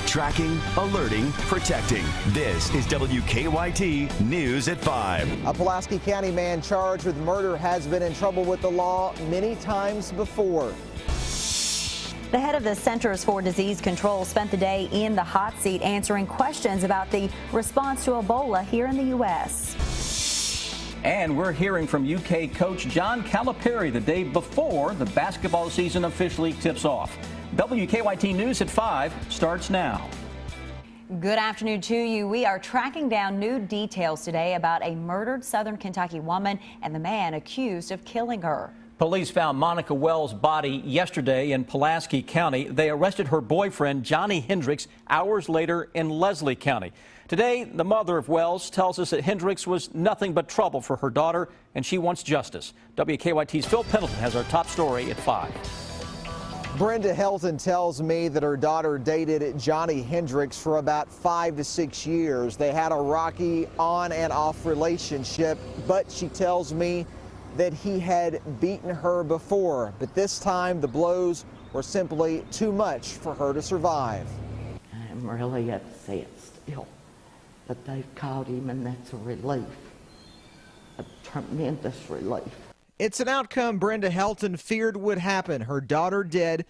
Tracking, alerting, protecting. This is WKYT News at 5. A Pulaski County man charged with murder has been in trouble with the law many times before. The head of the Centers for Disease Control spent the day in the hot seat answering questions about the response to Ebola here in the U.S. And we're hearing from UK coach John Calipari the day before the basketball season officially tips off. WKYT News at 5 starts now. Good afternoon to you. We are tracking down new details today about a murdered Southern Kentucky woman and the man accused of killing her. Police found Monica Wells' body yesterday in Pulaski County. They arrested her boyfriend, Johnny Hendricks, hours later in Leslie County. Today, the mother of Wells tells us that Hendricks was nothing but trouble for her daughter, and she wants justice. WKYT's Phil Pendleton has our top story at 5. Brenda Helton tells me that her daughter dated Johnny Hendricks for about 5 to 6 years. They had a rocky on and off relationship, but she tells me that he had beaten her before, but this time the blows were simply too much for her to survive. I'm really upset still, but they've caught him, and that's a relief, a tremendous relief. It's an outcome Brenda Helton feared would happen. Her daughter dead,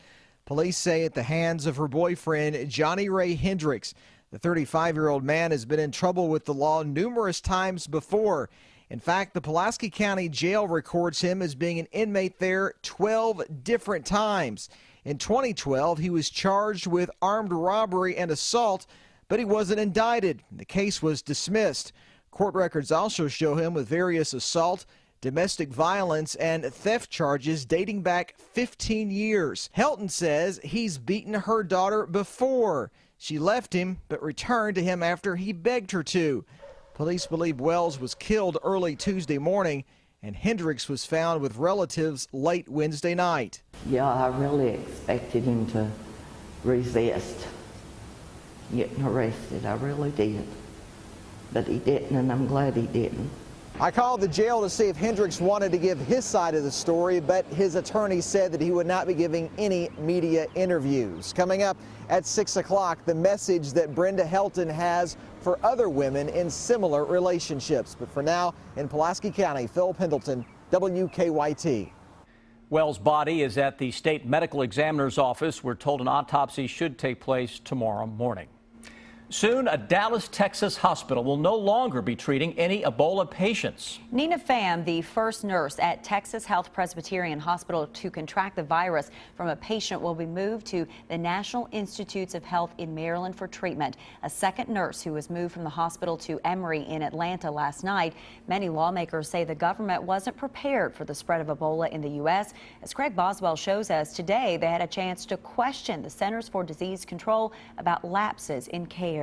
police say, at the hands of her boyfriend, Johnny Ray Hendricks. The 35-year-old man has been in trouble with the law numerous times before. In fact, the Pulaski County Jail records him as being an inmate there 12 different times. In 2012, he was charged with armed robbery and assault, but he wasn't indicted. The case was dismissed. Court records also show him with various assault, domestic violence, and theft charges dating back 15 years. Helton says he's beaten her daughter before. She left him, but returned to him after he begged her to. Police believe Wells was killed early Tuesday morning, and Hendricks was found with relatives late Wednesday night. Yeah, I really expected him to resist getting arrested. I really did. But he didn't, and I'm glad he didn't. I called the jail to see if Hendricks wanted to give his side of the story, but his attorney said that he would not be giving any media interviews. Coming up at 6 o'clock, the message that Brenda Helton has for other women in similar relationships. But for now, in Pulaski County, Phil Pendleton, WKYT. Wells' body is at the state medical examiner's office. We're told an autopsy should take place tomorrow morning. Soon, a Dallas, Texas hospital will no longer be treating any Ebola patients. Nina Pham, the first nurse at Texas Health Presbyterian Hospital to contract the virus from a patient, will be moved to the National Institutes of Health in Maryland for treatment. A second nurse who was moved from the hospital to Emory in Atlanta last night. Many lawmakers say the government wasn't prepared for the spread of Ebola in the U.S. As Craig Boswell shows us today, they had a chance to question the Centers for Disease Control about lapses in care.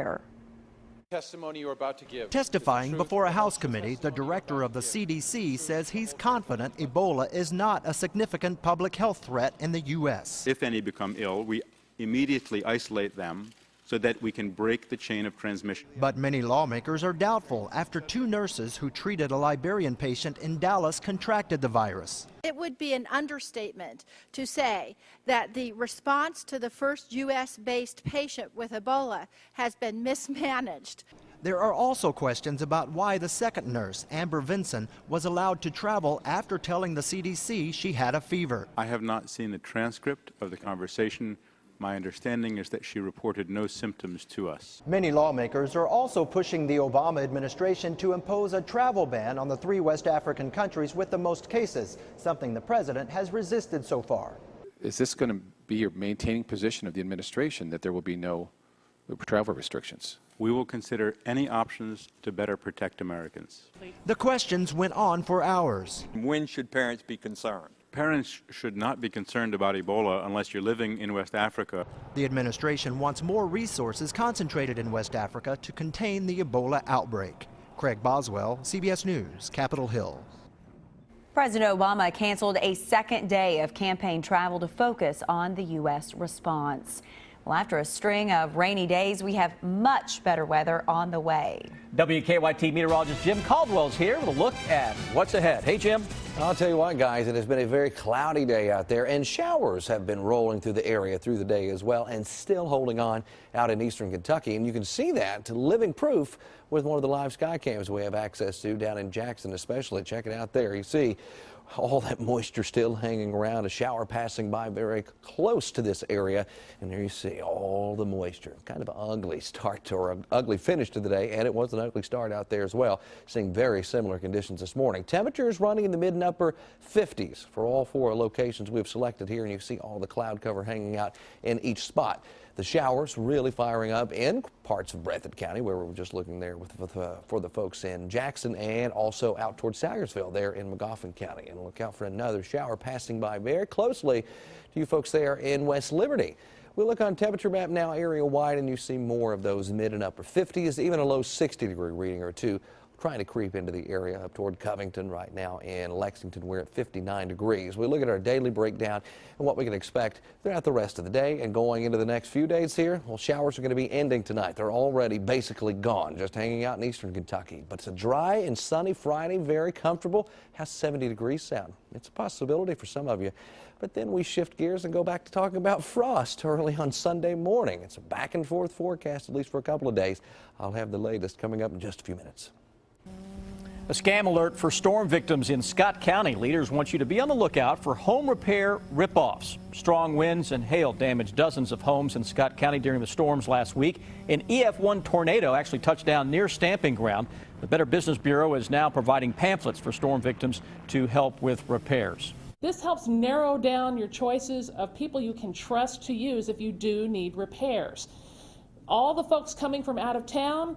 Testimony you're about to give. Testifying before a House committee, the director of the CDC says he's confident Ebola is not a significant public health threat in the U.S. If any become ill, we immediately isolate them so that we can break the chain of transmission. But many lawmakers are doubtful after 2 nurses who treated a Liberian patient in Dallas contracted the virus. It would be an understatement to say that the response to the first U.S.-based patient with Ebola has been mismanaged. There are also questions about why the second nurse, Amber Vinson, was allowed to travel after telling the CDC she had a fever. I have not seen the transcript of the conversation. My understanding is that she reported no symptoms to us. Many lawmakers are also pushing the Obama administration to impose a travel ban on the 3 West African countries with the most cases, something the president has resisted so far. Is this going to be your maintaining position of the administration that there will be no travel restrictions? We will consider any options to better protect Americans. The questions went on for hours. When should parents be concerned? Parents should not be concerned about Ebola unless you're living in West Africa. The administration wants more resources concentrated in West Africa to contain the Ebola outbreak. Craig Boswell, CBS News, Capitol Hill. President Obama canceled a second day of campaign travel to focus on the U.S. response. Well, after a string of rainy days, we have much better weather on the way. WKYT meteorologist Jim Caldwell's here with a look at what's ahead. Hey, Jim. I'll tell you what, guys, it has been a very cloudy day out there, and showers have been rolling through the area through the day as well, and still holding on out in eastern Kentucky. And you can see that to living proof with one of the live sky cams we have access to down in Jackson especially. Check it out there. You see all that moisture still hanging around, a shower passing by very close to this area, and there you see all the moisture. Kind of an ugly start or an ugly finish to the day, and it was an ugly start out there as well. Seeing very similar conditions this morning. Temperatures running in the mid and upper 50s for all 4 locations we've selected here, and you see all the cloud cover hanging out in each spot. The showers really firing up in parts of Breathitt County, where we were just looking there for the folks in Jackson, and also out towards Salyersville there in Magoffin County. And look out for another shower passing by very closely to you folks there in West Liberty. We look on temperature map now area wide, and you see more of those mid and upper 50s, even a low 60-degree reading or two trying to creep into the area up toward Covington right now. In Lexington, we're at 59 degrees. We look at our daily breakdown and what we can expect throughout the rest of the day and going into the next few days here. Well, showers are going to be ending tonight. They're already basically gone, just hanging out in eastern Kentucky. But it's a dry and sunny Friday, very comfortable. How's 70 degrees sound? It's a possibility for some of you. But then we shift gears and go back to talking about frost early on Sunday morning. It's a back and forth forecast, at least for a couple of days. I'll have the latest coming up in just a few minutes. A scam alert for storm victims in Scott County. Leaders want you to be on the lookout for home repair rip-offs. Strong winds and hail damaged dozens of homes in Scott County during the storms last week. An EF1 tornado actually touched down near Stamping Ground. The Better Business Bureau is now providing pamphlets for storm victims to help with repairs. This helps narrow down your choices of people you can trust to use if you do need repairs. All the folks coming from out of town,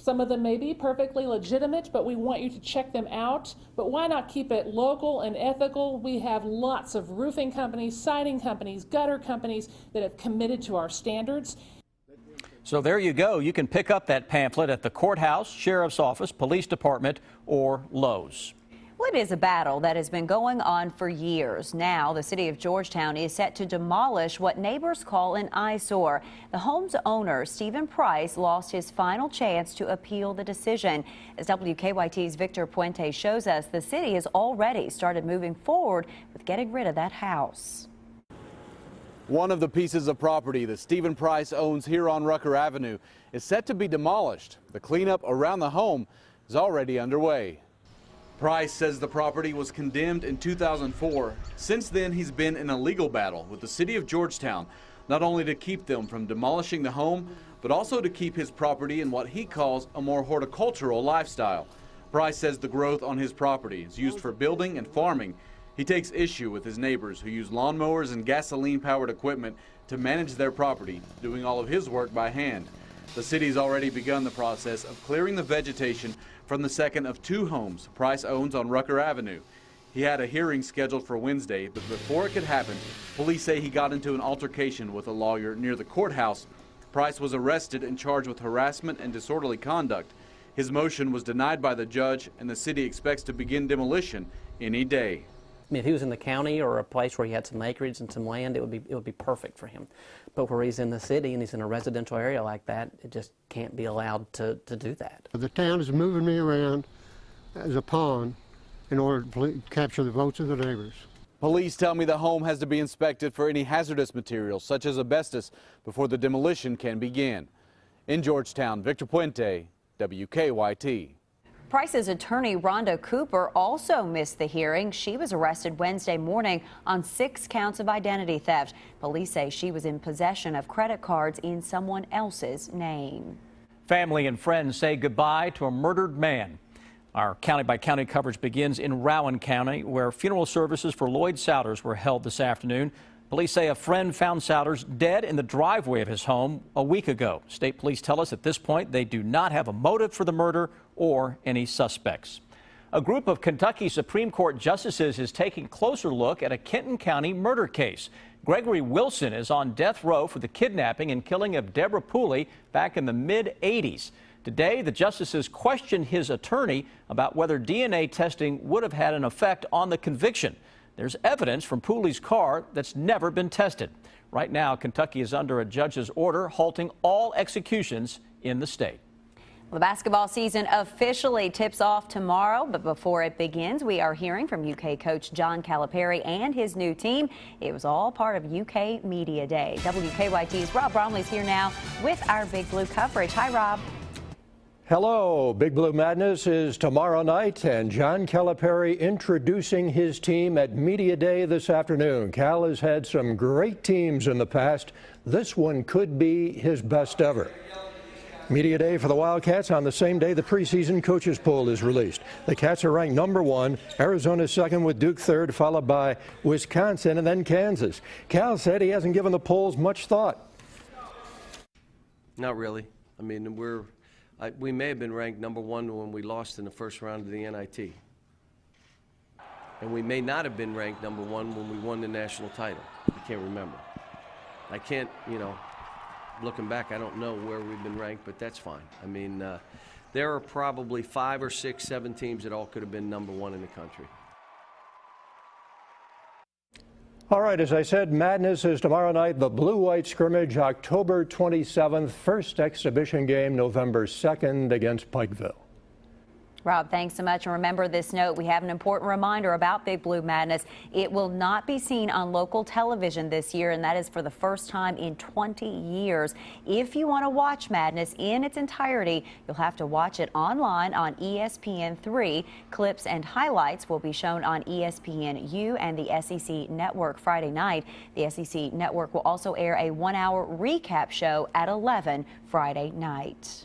some of them may be perfectly legitimate, but we want you to check them out. But why not keep it local and ethical? We have lots of roofing companies, siding companies, gutter companies that have committed to our standards. So there you go. You can pick up that pamphlet at the courthouse, sheriff's office, police department, or Lowe's. Well, it is a battle that has been going on for years. Now, the city of Georgetown is set to demolish what neighbors call an eyesore. The home's owner, Stephen Price, lost his final chance to appeal the decision. As WKYT's Victor Puente shows us, the city has already started moving forward with getting rid of that house. One of the pieces of property that Stephen Price owns here on Rucker Avenue is set to be demolished. The cleanup around the home is already underway. Price says the property was condemned in 2004. Since then, he's been in a legal battle with the city of Georgetown, not only to keep them from demolishing the home, but also to keep his property in what he calls a more horticultural lifestyle. Price says the growth on his property is used for building and farming. He takes issue with his neighbors who use lawnmowers and gasoline-powered equipment to manage their property, doing all of his work by hand. The city's already begun the process of clearing the vegetation from the second of 2 homes Price owns on Rucker Avenue. He had a hearing scheduled for Wednesday, but before it could happen, police say he got into an altercation with a lawyer near the courthouse. Price was arrested and charged with harassment and disorderly conduct. His motion was denied by the judge, and the city expects to begin demolition any day. I mean, if he was in the county or a place where he had some acreage and some land, it would be perfect for him. But where he's in the city and he's in a residential area like that, it just can't be allowed to do that. The town is moving me around as a pawn in order to capture the votes of the neighbors. Police tell me the home has to be inspected for any hazardous materials such as asbestos before the demolition can begin. In Georgetown, Victor Puente, WKYT. Price's attorney, Rhonda Cooper, also missed the hearing. She was arrested Wednesday morning on 6 counts of identity theft. Police say she was in possession of credit cards in someone else's name. Family and friends say goodbye to a murdered man. Our county-by-county coverage begins in Rowan County, where funeral services for Lloyd Souders were held this afternoon. Police say a friend found Souders dead in the driveway of his home a week ago. State police tell us at this point they do not have a motive for the murder or any suspects. A group of Kentucky Supreme Court justices is taking a closer look at a Kenton County murder case. Gregory Wilson is on death row for the kidnapping and killing of Deborah Pooley back in the mid-'80s. Today, the justices questioned his attorney about whether DNA testing would have had an effect on the conviction. There's evidence from Pooley's car that's never been tested. Right now, Kentucky is under a judge's order halting all executions in the state. Well, the basketball season officially tips off tomorrow, but before it begins, we are hearing from UK coach John Calipari and his new team. It was all part of UK Media Day. WKYT's Rob Bromley's here now with our Big Blue coverage. Hi, Rob. Hello. Big Blue Madness is tomorrow night, and John Calipari introducing his team at Media Day this afternoon. Cal has had some great teams in the past. This one could be his best ever. Media Day for the Wildcats on the same day the preseason coaches poll is released. The Cats are ranked #1, Arizona second with Duke third, followed by Wisconsin and then Kansas. Cal said he hasn't given the polls much thought. Not really. I mean, we may have been ranked #1 when we lost in the first round of the NIT. And we may not have been ranked #1 when we won the national title. I can't remember. I can't, looking back, I don't know where we've been ranked, but that's fine. I mean, there are probably 5 or 6, 7 teams that all could have been #1 in the country. All right, as I said, Madness is tomorrow night. The Blue-White scrimmage, October 27th. First exhibition game, November 2nd against Pikeville. Rob, thanks so much. And remember this note, we have an important reminder about Big Blue Madness. It will not be seen on local television this year, and that is for the first time in 20 years. If you want to watch Madness in its entirety, you'll have to watch it online on ESPN3. Clips and highlights will be shown on ESPNU and the SEC Network Friday night. The SEC Network will also air a 1-hour recap show at 11 Friday night.